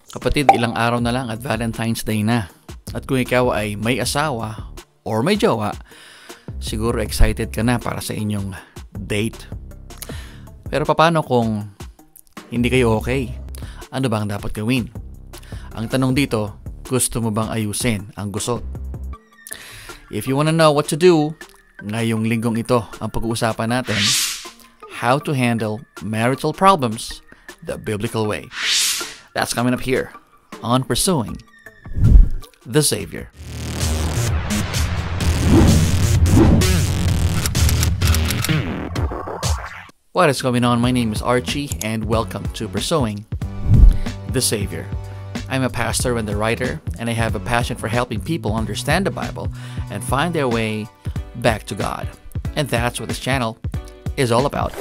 Kapatid, ilang araw na lang at Valentine's Day na. At kung ikaw ay may asawa or may jowa, siguro excited ka na para sa inyong date. Pero paano kung hindi kayo okay? Ano ba ang dapat gawin? Ang tanong dito, gusto mo bang ayusin ang gusot? If you wanna know what to do, ngayong linggong ito ang pag-uusapan natin, how to handle marital problems the biblical way. That's coming up here on Pursuing the Savior. What is going on? My name is Archie and welcome to Pursuing the Savior. I'm a pastor and a writer, and I have a passion for helping people understand the Bible and find their way back to God. And that's what this channel is all about.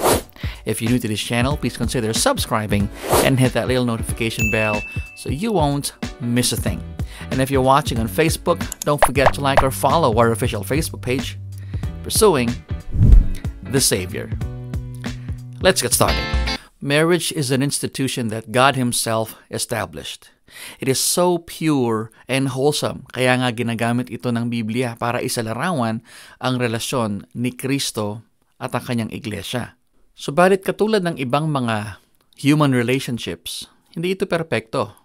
If you're new to this channel, please consider subscribing and hit that little notification bell so you won't miss a thing. And if you're watching on Facebook, don't forget to like or follow our official Facebook page, Pursuing the Savior. Let's get started. Marriage is an institution that God Himself established. It is so pure and wholesome, kaya nga ginagamit ito ng Biblia para isalarawan ang relasyon ni Kristo at ang kanyang iglesia. Subalit katulad ng ibang mga human relationships, hindi ito perpekto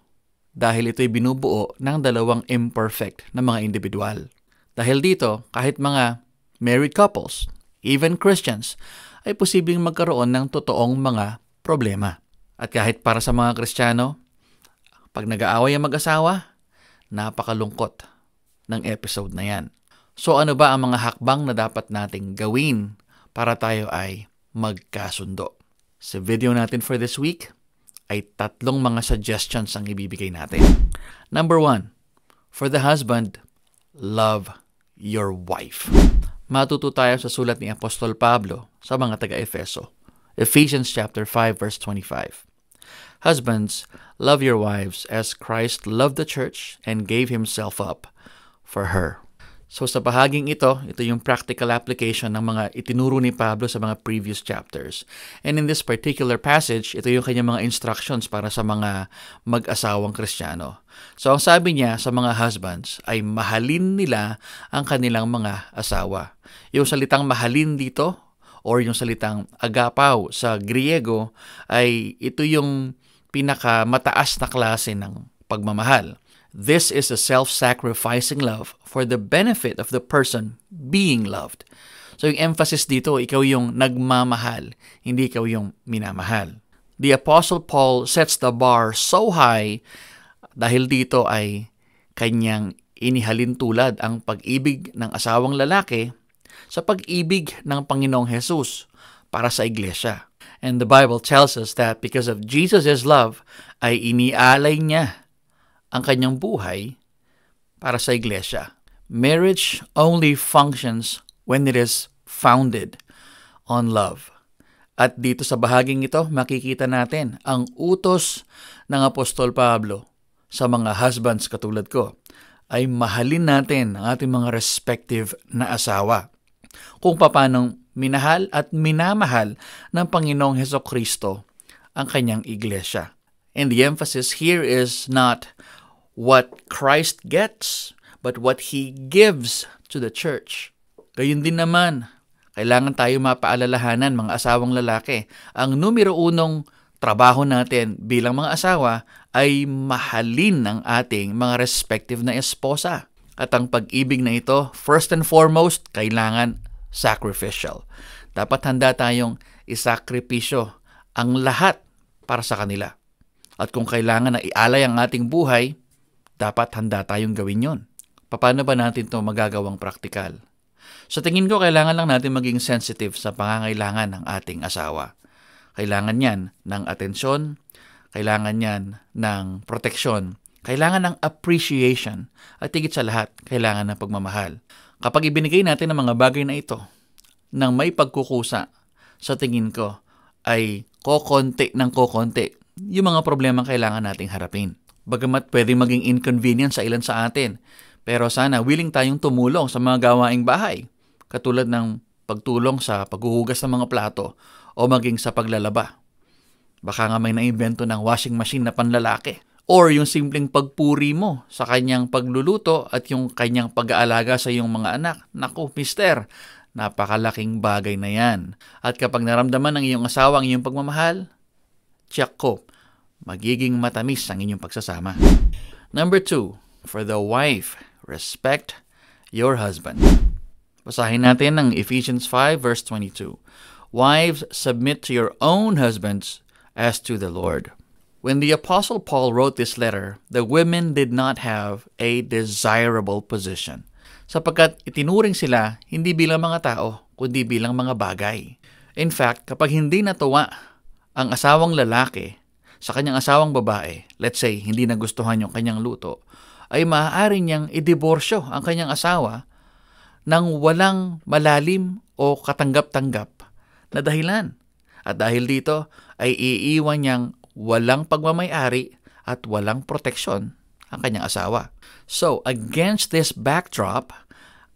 dahil ito'y binubuo ng dalawang imperfect na mga individual. Dahil dito, kahit mga married couples, even Christians, ay posibleng magkaroon ng totoong mga problema. At kahit para sa mga Kristiyano, pag nag-aaway ang mag-asawa, napakalungkot ng episode na yan. So ano ba ang mga hakbang na dapat nating gawin para tayo ay magkasundo? Sa video natin for this week, ay tatlong mga suggestions ang ibibigay natin. Number 1, for the husband, love your wife. Matuto tayo sa sulat ni Apostol Pablo sa mga taga-Efeso. Ephesians chapter 5 verse 25. Husbands, love your wives as Christ loved the church and gave Himself up for her. So sa bahaging ito yung practical application ng mga itinuro ni Pablo sa mga previous chapters. And in this particular passage, ito yung kanyang mga instructions para sa mga mag-asawang Kristiyano. So ang sabi niya sa mga husbands ay mahalin nila ang kanilang mga asawa. Yung salitang mahalin dito or yung salitang agapaw sa Griego ay ito yung pinakamataas na klase ng pagmamahal. This is a self-sacrificing love for the benefit of the person being loved. So yung emphasis dito, ikaw yung nagmamahal, hindi ikaw yung minamahal. The Apostle Paul sets the bar so high dahil dito ay kanyang inihalin tulad ang pag-ibig ng asawang lalaki sa pag-ibig ng Panginoong Jesus para sa iglesia. And the Bible tells us that because of Jesus' love, ay inialay niya ang kanyang buhay para sa iglesia. Marriage only functions when it is founded on love. At dito sa bahaging ito, makikita natin ang utos ng Apostol Pablo sa mga husbands katulad ko ay mahalin natin ang ating mga respective na asawa. Kung paanong minahal at minamahal ng Panginoong Hesukristo ang kanyang iglesia. And the emphasis here is not what Christ gets, but what He gives to the church. Gayun din naman, kailangan tayo mapaalalahanan mga asawang lalaki. Ang numero unong trabaho natin bilang mga asawa ay mahalin ang ating mga respective na esposa. At ang pag-ibig na ito, first and foremost, kailangan sacrificial. Dapat handa tayong isakripisyo ang lahat para sa kanila. At kung kailangan na ialay ang ating buhay, dapat handa tayong gawin yon. Paano ba natin ito magagawang praktikal? Sa tingin ko, kailangan lang natin maging sensitive sa pangangailangan ng ating asawa. Kailangan yan ng atensyon, kailangan yan ng proteksyon, kailangan ng appreciation, at higit sa lahat, kailangan ng pagmamahal. Kapag ibinigay natin ang mga bagay na ito nang may pagkukusa, sa tingin ko ay kokonti ng kokonti yung mga problema kailangan nating harapin. Bagamat pwedeng maging inconvenience sa ilan sa atin, pero sana willing tayong tumulong sa mga gawaing bahay, katulad ng pagtulong sa paghuhugas ng mga plato o maging sa paglalaba. Baka nga may naimbento ng washing machine na panlalaki Or yung simpleng pagpuri mo sa kanyang pagluluto at yung kanyang pag-aalaga sa iyong mga anak. Naku, mister, napakalaking bagay na yan. At kapag naramdaman ng iyong asawa ang iyong pagmamahal, tiyak ko, magiging matamis ang inyong pagsasama. Number 2, for the wife, respect your husband. Basahin natin ang Ephesians 5 verse 22. Wives, submit to your own husbands as to the Lord. When the Apostle Paul wrote this letter, the women did not have a desirable position, sapagkat itinuring sila hindi bilang mga tao, kundi bilang mga bagay. In fact, kapag hindi natuwa ang asawang lalaki sa kanyang asawang babae, let's say, hindi nagustuhan yung kanyang luto, ay maaari niyang idiborsyo ang kanyang asawa ng walang malalim o katanggap-tanggap na dahilan. At dahil dito, ay iiwan niyang walang pagmamay-ari at walang proteksyon ang kanyang asawa. So, against this backdrop,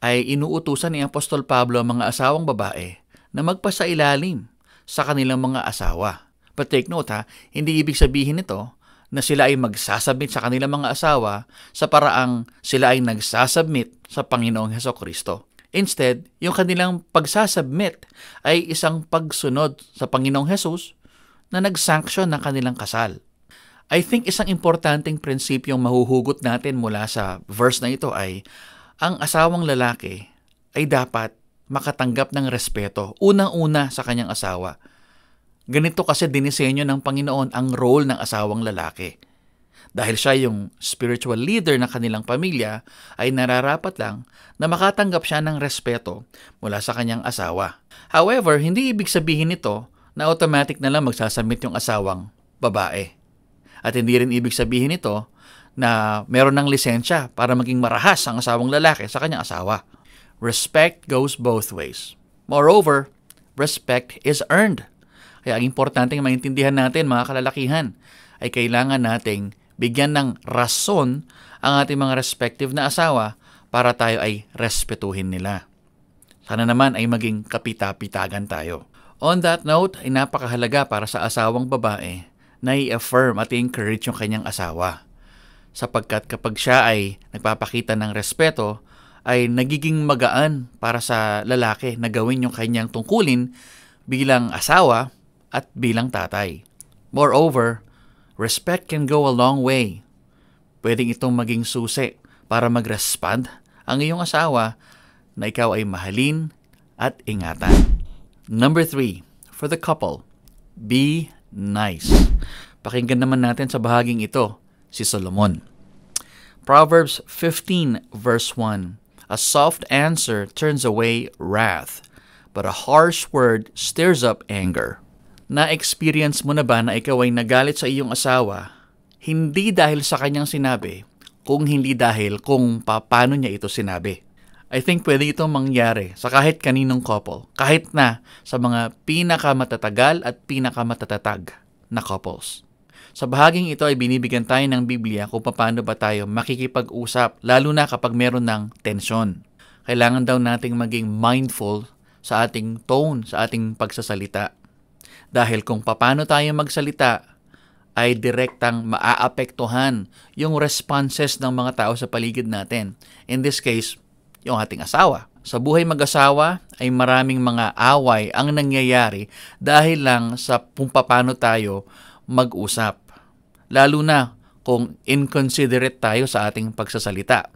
ay inuutusan ni Apostol Pablo ang mga asawang babae na magpasailalim sa kanilang mga asawa. But take note hindi ibig sabihin nito na sila ay magsasubmit sa kanilang mga asawa sa paraang sila ay nagsasubmit sa Panginoong Hesukristo. Instead, yung kanilang pagsasubmit ay isang pagsunod sa Panginoong Hesus na nag-sanction ng kanilang kasal. I think isang importanteng prinsipyong mahuhugot natin mula sa verse na ito ay ang asawang lalaki ay dapat makatanggap ng respeto, unang-una sa kanyang asawa. Ganito kasi dinisenyo ng Panginoon ang role ng asawang lalaki. Dahil siya yung spiritual leader ng kanilang pamilya, ay nararapat lang na makatanggap siya ng respeto mula sa kanyang asawa. However, hindi ibig sabihin nito na automatic na lang magsasubmit yung asawang babae. At hindi rin ibig sabihin nito na meron ng lisensya para maging marahas ang asawang lalaki sa kanyang asawa. Respect goes both ways. Moreover, respect is earned. Kaya ang importanteng maintindihan natin, mga kalalakihan, ay kailangan nating bigyan ng rason ang ating mga respective na asawa para tayo ay respetuhin nila. Sana naman ay maging kapita-pitagan tayo. On that note, ay napakahalaga para sa asawang babae na i-affirm at i-encourage yung kanyang asawa. Sapagkat kapag siya ay nagpapakita ng respeto, ay nagiging magaan para sa lalaki na gawin yung kanyang tungkulin bilang asawa at bilang tatay. Moreover, respect can go a long way. Pwedeng itong maging susi para mag-respond ang iyong asawa na ikaw ay mahalin at ingatan. Number 3, for the couple, be nice. Pakinggan naman natin sa bahaging ito si Solomon. Proverbs 15 verse 1, a soft answer turns away wrath, but a harsh word stirs up anger. Na-experience mo na ba na ikaw ay nagalit sa iyong asawa, hindi dahil sa kanyang sinabi, kung hindi dahil kung paano niya ito sinabi? I think pwede itong mangyari sa kahit kaninong couple, kahit na sa mga pinakamatatagal at pinakamatatag na couples. Sa bahaging ito ay binibigyan tayo ng Biblia kung paano ba tayo makikipag-usap, lalo na kapag meron ng tensyon. Kailangan daw nating maging mindful sa ating tone, sa ating pagsasalita. Dahil kung paano tayo magsalita, ay direktang maaapektuhan yung responses ng mga tao sa paligid natin. In this case, yung ating asawa. Sa buhay mag-asawa ay maraming mga away ang nangyayari dahil lang sa kung paano tayo mag-usap. Lalo na kung inconsiderate tayo sa ating pagsasalita,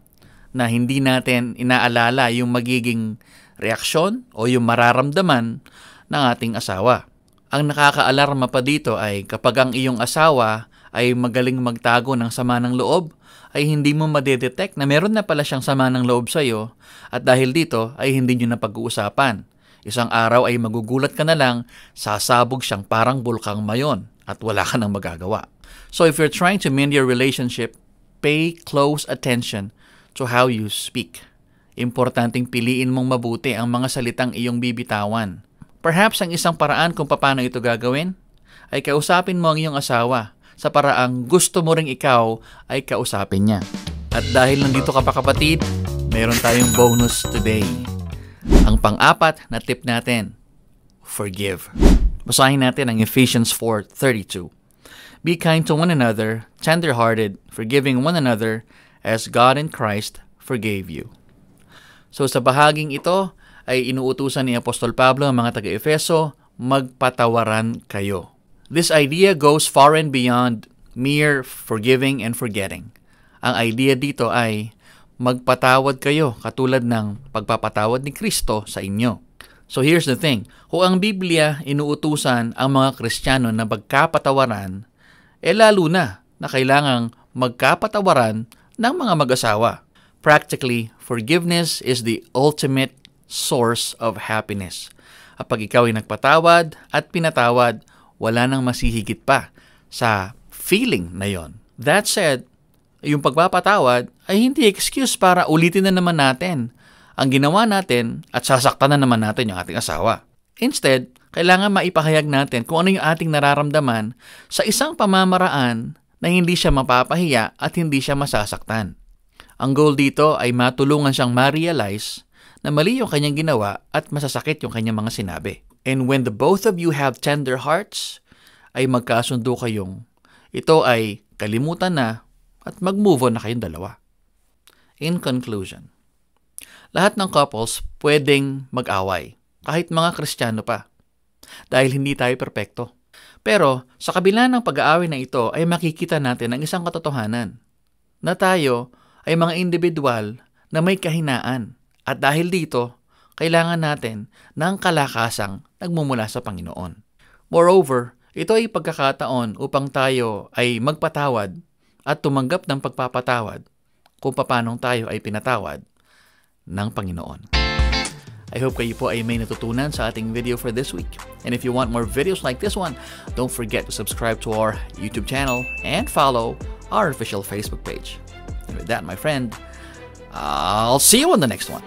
na hindi natin inaalala yung magiging reaksyon o yung mararamdaman ng ating asawa. Ang nakakaalarma pa dito ay kapag ang iyong asawa ay magaling magtago ng sama ng loob, ay hindi mo madedetect na meron na pala siyang sama ng loob sa iyo at dahil dito ay hindi nyo na pag-uusapan. Isang araw ay magugulat ka na lang, sasabog siyang parang bulkang mayon at wala ka nang magagawa. So if you're trying to mend your relationship, pay close attention to how you speak. Importanteng piliin mong mabuti ang mga salitang iyong bibitawan. Perhaps ang isang paraan kung paano ito gagawin ay kausapin mo ang iyong asawa sa paraang gusto mo ring ikaw ay kausapin niya. At dahil nandito ka pa kapatid, meron tayong bonus today. Ang pang-apat na tip natin, forgive. Basahin natin ang Ephesians 4:32. Be kind to one another, tender-hearted, forgiving one another, as God in Christ forgave you. So sa bahaging ito ay inuutusan ni Apostol Pablo ang mga taga-Efeso, magpatawaran kayo. This idea goes far and beyond mere forgiving and forgetting. Ang idea dito ay magpatawad kayo katulad ng pagpapatawad ni Kristo sa inyo. So here's the thing, kung ang Biblia inuutusan ang mga Kristiyano na magkapatawaran, lalo na kailangang magkapatawaran ng mga mag-asawa. Practically, forgiveness is the ultimate source of happiness. Kapag ikaw ay nagpatawad at pinatawad, wala nang masihigit pa sa feeling na yon. That said, yung pagpapatawad ay hindi excuse para ulitin na naman natin ang ginawa natin at sasaktan na naman natin yung ating asawa. Instead, kailangan maipahayag natin kung ano yung ating nararamdaman sa isang pamamaraan na hindi siya mapapahiya at hindi siya masasaktan. Ang goal dito ay matulungan siyang ma-realize na mali yung kanyang ginawa at masasakit yung kanyang mga sinabi. And when the both of you have tender hearts, ay magkasundo kayong ito ay kalimutan na at mag-move on na kayong dalawa. In conclusion, lahat ng couples pwedeng mag-away, kahit mga Kristiyano pa, dahil hindi tayo perpekto. Pero sa kabila ng pag-aaway na ito ay makikita natin ang isang katotohanan, na tayo ay mga individual na may kahinaan, at dahil dito, kailangan natin ng kalakasang nagmumula sa Panginoon. Moreover, ito ay pagkakataon upang tayo ay magpatawad at tumanggap ng pagpapatawad kung paano tayo ay pinatawad ng Panginoon. I hope kayo po ay may natutunan sa ating video for this week. And if you want more videos like this one, don't forget to subscribe to our YouTube channel and follow our official Facebook page. And with that, my friend, I'll see you on the next one.